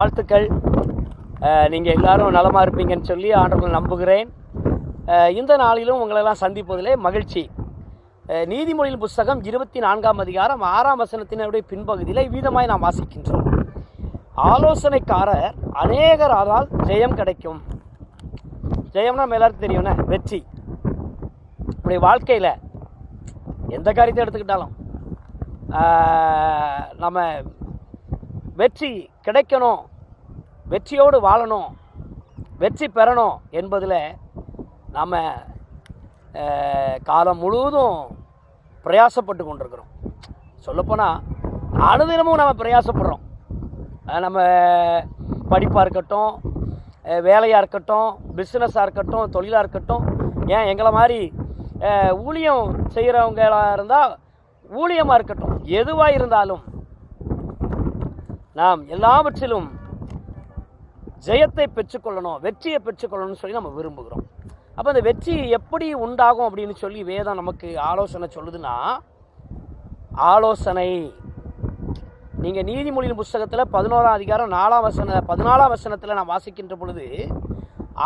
வாழ்த்துக்கள். நீங்கள் எல்லாரும் நலமாக இருப்பீங்கன்னு சொல்லி ஆண்டவர்கள் நம்புகிறேன். இந்த நாளிலும் உங்களெல்லாம் சந்திப்பதிலே மகிழ்ச்சி. நீதிமொழியின் புஸ்தகம் 24ஆம் அதிகாரம் 6ஆம் வசனத்தினுடைய பின்பகுதியில் வீதமாய் நாம் வாசிக்கின்றோம். ஆலோசனைக்காரர் அநேகரால் ஜெயம் கிடைக்கும். ஜெயம்னா நம்ம எல்லாருக்கும் தெரியும்னா வெற்றி. இப்படி வாழ்க்கையில் எந்த காரியத்தை எடுத்துக்கிட்டாலும் நம்ம வெற்றி கிடைக்கணும், வெற்றியோடு வாழணும், வெற்றி பெறணும் என்பதில் நாம் காலம் முழுவதும் பிரயாசப்பட்டு கொண்டிருக்கிறோம். சொல்லப்போனால் அனுதினமும் நம்ம பிரயாசப்படுறோம். நம்ம படிப்பாக இருக்கட்டும், வேலையாக இருக்கட்டும், பிஸ்னஸாக இருக்கட்டும், தொழிலாக இருக்கட்டும், ஏன் எங்களை மாதிரி ஊழியம் செய்கிறவங்களாக இருந்தால் ஊழியமாக இருக்கட்டும், எதுவாக இருந்தாலும் நாம் எல்லாவற்றிலும் ஜெயத்தை பெற்றுக்கொள்ளணும், வெற்றியை பெற்றுக்கொள்ளணும்னு சொல்லி நம்ம விரும்புகிறோம். அப்போ அந்த வெற்றி எப்படி உண்டாகும் அப்படின்னு சொல்லி வேதம் நமக்கு ஆலோசனை சொல்லுதுன்னா, ஆலோசனை நீங்கள் நீதிமொழியின் புஸ்தகத்தில் 11ஆம் அதிகாரம் 14ஆம் வசனத்தில் நான் வாசிக்கின்ற பொழுது,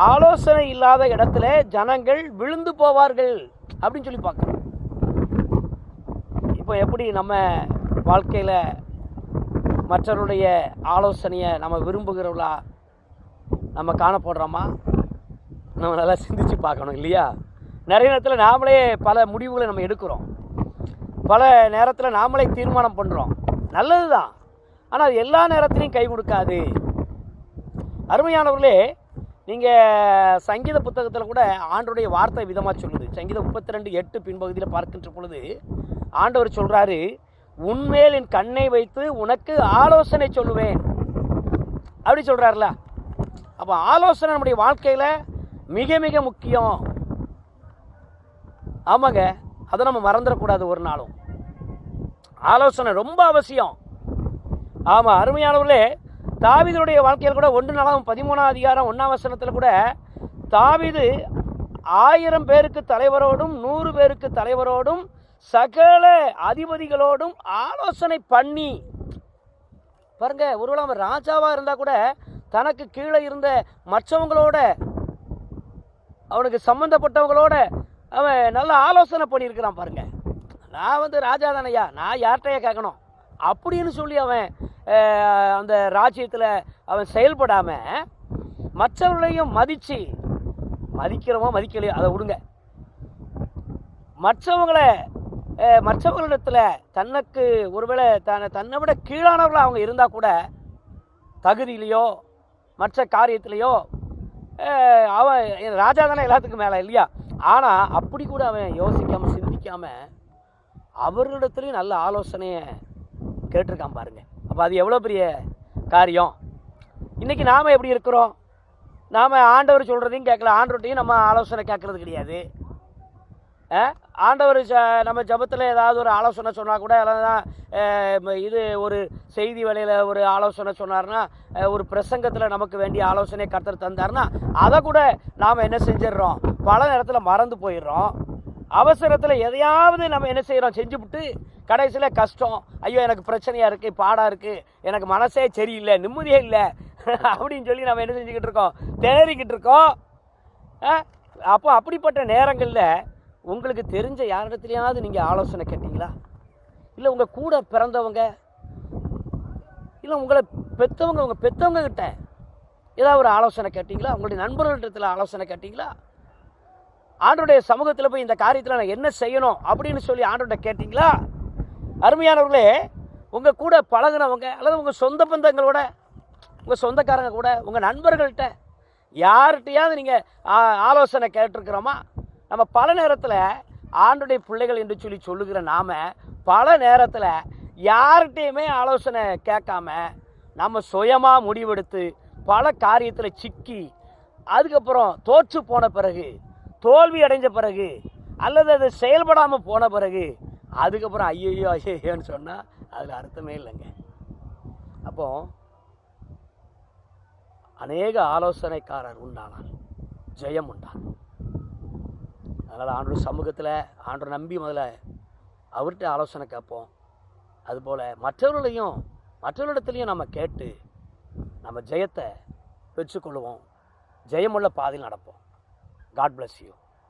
ஆலோசனை இல்லாத இடத்துல ஜனங்கள் விழுந்து போவார்கள் அப்படின்னு சொல்லி பார்க்குறோம். இப்போ எப்படி நம்ம வாழ்க்கையில் மற்றவருடைய ஆலோசனையை நம்ம விரும்புகிறவர்களா நம்ம காணப்படுறோமா? நம்ம நல்லா சிந்திச்சு பார்க்கணும் இல்லையா? நிறைய நேரத்தில் நாமளே பல முடிவுகளை நம்ம எடுக்கிறோம், பல நேரத்தில் நாமளே தீர்மானம் பண்ணுறோம். நல்லது தான், ஆனால் அது எல்லா நேரத்திலையும் கை கொடுக்காது. அருமையானவர்களே, நீங்கள் சங்கீத புத்தகத்தில் கூட ஆண்டவருடைய வார்த்தை விதமாக சொல்லுது. சங்கீதம் 32:8 பின்பகுதியில் பார்க்கின்ற பொழுது ஆண்டவர் சொல்கிறாரு, உன்மேல் என் கண்ணை வைத்து உனக்கு ஆலோசனை சொல்லுவேன் அப்படி சொல்கிறார்ல. அப்போ ஆலோசனை நம்முடைய வாழ்க்கையில் மிக மிக முக்கியம். ஆமாங்க, அதை நம்ம மறந்துடக்கூடாது ஒரு நாளும். ஆலோசனை ரொம்ப அவசியம். ஆமாம், அருமையானவர்களே, தாவீதுடைய வாழ்க்கையில் கூட 1 நாளாகவும் 13ஆம் அதிகாரம் 1ஆம் வசனத்தில் கூட தாவீது 1000 பேருக்கு தலைவரோடும் 100 பேருக்கு தலைவரோடும் சகல அதிபதிகளோடும் ஆலோசனை பண்ணி பாருங்க. ஒருவேளை அவன் ராஜாவாக இருந்தால் கூட தனக்கு கீழே இருந்த மற்றவங்களோட, அவனுக்கு சம்மந்தப்பட்டவங்களோட அவன் நல்ல ஆலோசனை பண்ணியிருக்கிறான். பாருங்க, நான் ராஜா தானையா, நான் யார்கிட்டையே கேட்கணும் அப்படின்னு சொல்லி அவன் அந்த ராஜ்யத்தில் அவன் செயல்படாமல் மற்றவர்களையும் மதிக்கிறவன் மதிக்கலையோ அதை விடுங்க, மற்றவங்களிடத்தில் தனக்கு ஒருவேளை தன்னை விட கீழானவர்களாக அவங்க இருந்தால் கூட தகுதியிலையோ மற்ற காரியத்திலையோ அவன் ராஜா தானே எல்லாத்துக்கும் மேலே இல்லையா? ஆனால் அப்படி கூட அவன் யோசிக்காமல் சிந்திக்காமல் அவர்களிடத்துலையும் நல்ல ஆலோசனையை கேட்டிருக்கான் பாருங்க. அப்போ அது எவ்வளோ பெரிய காரியம். இன்றைக்கி நாம் எப்படி இருக்கிறோம்? நாம் ஆண்டவர் சொல்கிறதையும் கேட்கல, ஆண்டவர்கிட்டையும் நம்ம ஆலோசனை கேட்குறது கிடையாது. ஆண்டவர் நம்ம ஜபத்தில் ஏதாவது ஒரு ஆலோசனை சொன்னால் கூட இது ஒரு செய்தி வேலையில் ஒரு ஆலோசனை சொன்னார்னா, ஒரு பிரசங்கத்தில் நமக்கு வேண்டிய ஆலோசனை கர்த்தர் தந்தார்னா அதை கூட நாம் என்ன செஞ்சிடறோம், பல நேரத்தில் மறந்து போயிடுறோம். அவசரத்தில் எதையாவது நம்ம என்ன செய்கிறோம், செஞ்சுவிட்டு கடைசியில் கஷ்டம், ஐயோ எனக்கு பிரச்சனையாக இருக்குது, பாடாக இருக்குது, எனக்கு மனசே சரியில்லை, நிம்மதியே இல்லை அப்படின்னு சொல்லி நம்ம என்ன செஞ்சுக்கிட்டு இருக்கோம், தேறிக்கிட்டு இருக்கோம். அப்போ அப்படிப்பட்ட நேரங்களில் உங்களுக்கு தெரிஞ்ச யாரிடத்துலையாவது நீங்கள் ஆலோசனை கேட்டீங்களா? இல்லை உங்கள் கூட பிறந்தவங்க, இல்லை உங்களை பெற்றவங்க, உங்கள் பெற்றவங்க கிட்ட ஏதாவது ஒரு ஆலோசனை கேட்டீங்களா? உங்களுடைய நண்பர்களிடத்தில் ஆலோசனை கேட்டீங்களா? ஆண்டவருடைய சமூகத்தில் போய் இந்த காரியத்தில் நான் என்ன செய்யணும் அப்படின்னு சொல்லி ஆண்டவர்கிட்ட கேட்டீங்களா? அருமையானவர்களே, உங்கள் கூட பழகினவங்க அல்லது உங்கள் சொந்த பந்தங்களோட, உங்கள் சொந்தக்காரங்க கூட, உங்கள் நண்பர்கள்ட்ட யார்கிட்டையாவது நீங்கள் ஆலோசனை கேட்டிருக்கிறோமா? நம்ம பல நேரத்தில் ஆண்டவருடைய பிள்ளைகள் என்று சொல்லி சொல்லுகிற நாம் பல நேரத்தில் யார்கிட்டையுமே ஆலோசனை கேட்காம நம்ம சுயமாக முடிவெடுத்து பல காரியத்தில் சிக்கி அதுக்கப்புறம் தோற்று போன பிறகு, தோல்வி அடைஞ்ச பிறகு, அல்லது அது செயல்படாமல் போன பிறகு அதுக்கப்புறம் ஐயோன்னு சொன்னால் அதில் அர்த்தமே இல்லைங்க. அப்போது அநேக ஆலோசனைக்காரர் உண்டானால் ஜெயம் உண்டாகும். அதனால் ஆண்டவர் சமூகத்தில் ஆண்டவர் நம்பி முதல்ல அவர்கிட்ட ஆலோசனை கேட்போம். அதுபோல் மற்றவர்களிடத்துலையும் நம்ம கேட்டு நம்ம ஜெயத்தை பெற்றுக்கொள்வோம். ஜெயமுள்ள பாதையில் நடப்போம். God bless you.